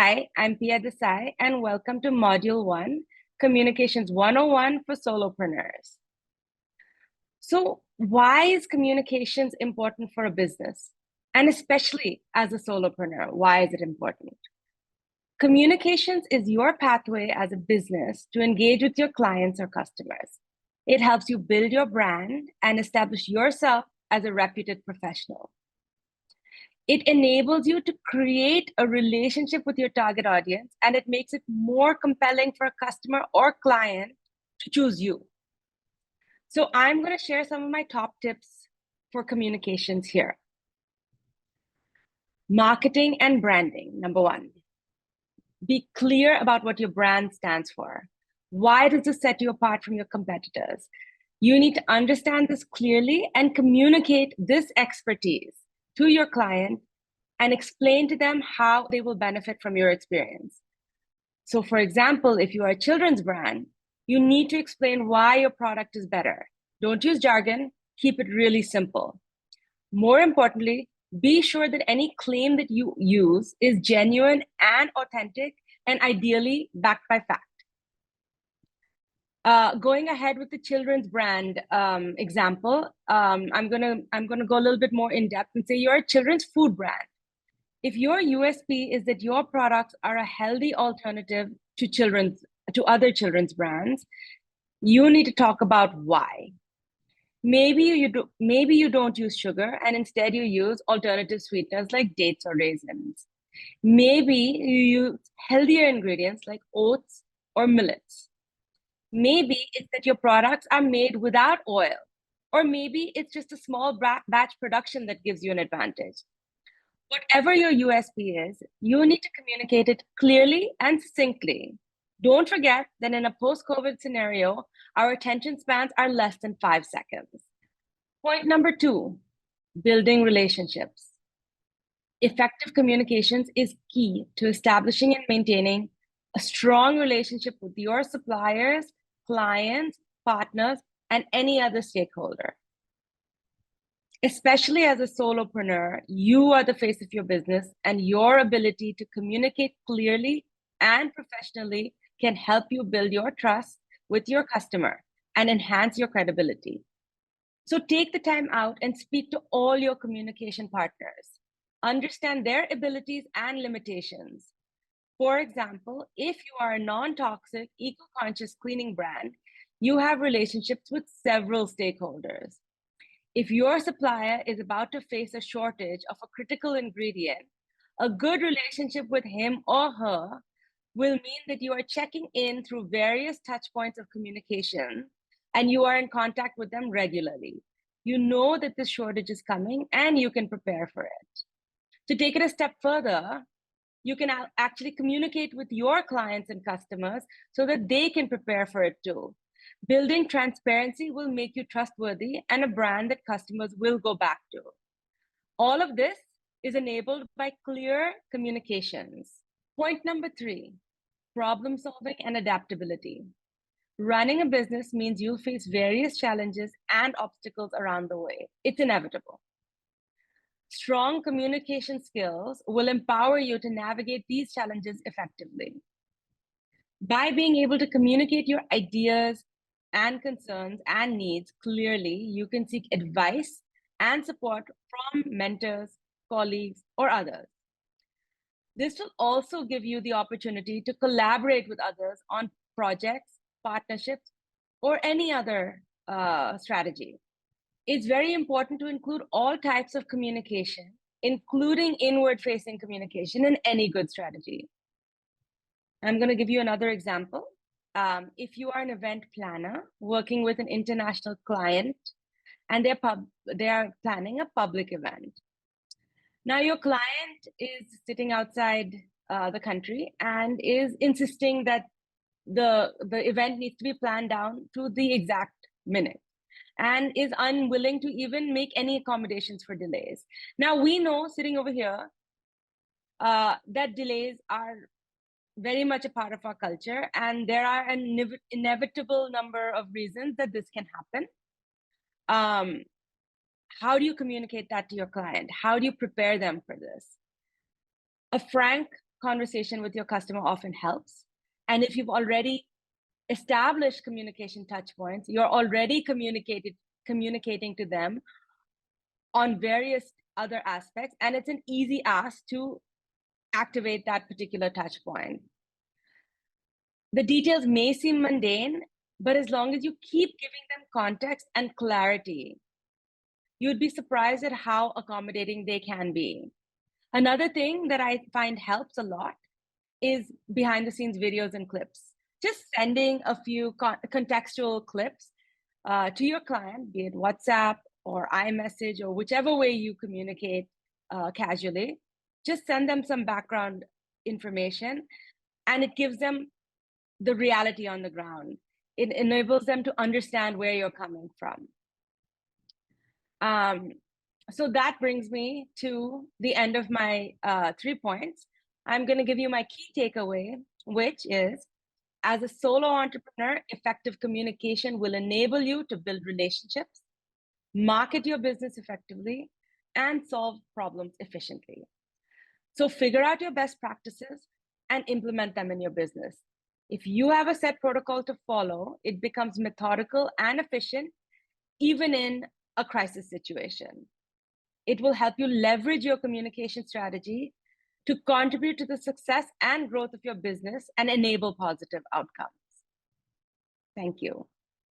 Hi, I'm Pia Desai, and welcome to Module 1, Communications 101 for Solopreneurs. So, why is communications important for a business? And especially as a solopreneur, why is it important? Communications is your pathway as a business to engage with your clients or customers. It helps you build your brand and establish yourself as a reputed professional. It enables you to create a relationship with your target audience, and it makes it more compelling for a customer or client to choose you. So I'm going to share some of my top tips for communications here. Marketing and branding, number one. Be clear about what your brand stands for. Why does this set you apart from your competitors? You need to understand this clearly and communicate this expertise to your client and explain to them how they will benefit from your experience. So for example, if you are a children's brand, you need to explain why your product is better. Don't use jargon, keep it really simple. More importantly, be sure that any claim that you use is genuine and authentic and ideally backed by fact. Going ahead with the children's brand example, I'm gonna go a little bit more in depth and say you're a children's food brand. If your USP is that your products are a healthy alternative to other children's brands, you need to talk about why. Maybe you don't use sugar and instead you use alternative sweeteners like dates or raisins. Maybe you use healthier ingredients like oats or millets. Maybe it's that your products are made without oil, or maybe it's just a small batch production that gives you an advantage. Whatever your USP is, you need to communicate it clearly and succinctly. Don't forget that in a post-COVID scenario, our attention spans are less than 5 seconds. Point number 2, building relationships. Effective communications is key to establishing and maintaining a strong relationship with your suppliers, clients, partners, and any other stakeholder. Especially as a solopreneur, you are the face of your business, and your ability to communicate clearly and professionally can help you build your trust with your customer and enhance your credibility. So take the time out and speak to all your communication partners. Understand their abilities and limitations. For example, if you are a non-toxic, eco-conscious cleaning brand, you have relationships with several stakeholders. If your supplier is about to face a shortage of a critical ingredient, a good relationship with him or her will mean that you are checking in through various touch points of communication and you are in contact with them regularly. You know that this shortage is coming and you can prepare for it. To take it a step further, you can actually communicate with your clients and customers so that they can prepare for it too. Building transparency will make you trustworthy and a brand that customers will go back to. All of this is enabled by clear communications. Point number 3, problem solving and adaptability. Running a business means you'll face various challenges and obstacles around the way. It's inevitable. Strong communication skills will empower you to navigate these challenges effectively. By being able to communicate your ideas and concerns and needs clearly, you can seek advice and support from mentors, colleagues, or others. This will also give you the opportunity to collaborate with others on projects, partnerships, or any other strategy. It's very important to include all types of communication, including inward-facing communication in any good strategy. I'm going to give you another example. If you are an event planner working with an international client and they are planning a public event. Now your client is sitting outside the country and is insisting that the event needs to be planned down to the exact minute and is unwilling to even make any accommodations for delays. Now we know sitting over here that delays are very much a part of our culture, and there are an inevitable number of reasons that this can happen. How do you communicate that to your client? How do you prepare them for this? A frank, conversation with your customer often helps. And if you've already established communication touch points, you're already communicating to them on various other aspects, and it's an easy ask to activate that particular touch point. The details may seem mundane, but as long as you keep giving them context and clarity, you'd be surprised at how accommodating they can be. Another thing that I find helps a lot is behind the scenes videos and clips. Just sending a few contextual clips to your client, be it WhatsApp or iMessage or whichever way you communicate casually. Just send them some background information, and it gives them the reality on the ground. It enables them to understand where you're coming from. So that brings me to the end of my 3 points. I'm going to give you my key takeaway, which is, as a solo entrepreneur, effective communication will enable you to build relationships, market your business effectively, and solve problems efficiently. So figure out your best practices and implement them in your business. If you have a set protocol to follow, it becomes methodical and efficient, even in a crisis situation. It will help you leverage your communication strategy to contribute to the success and growth of your business and enable positive outcomes. Thank you.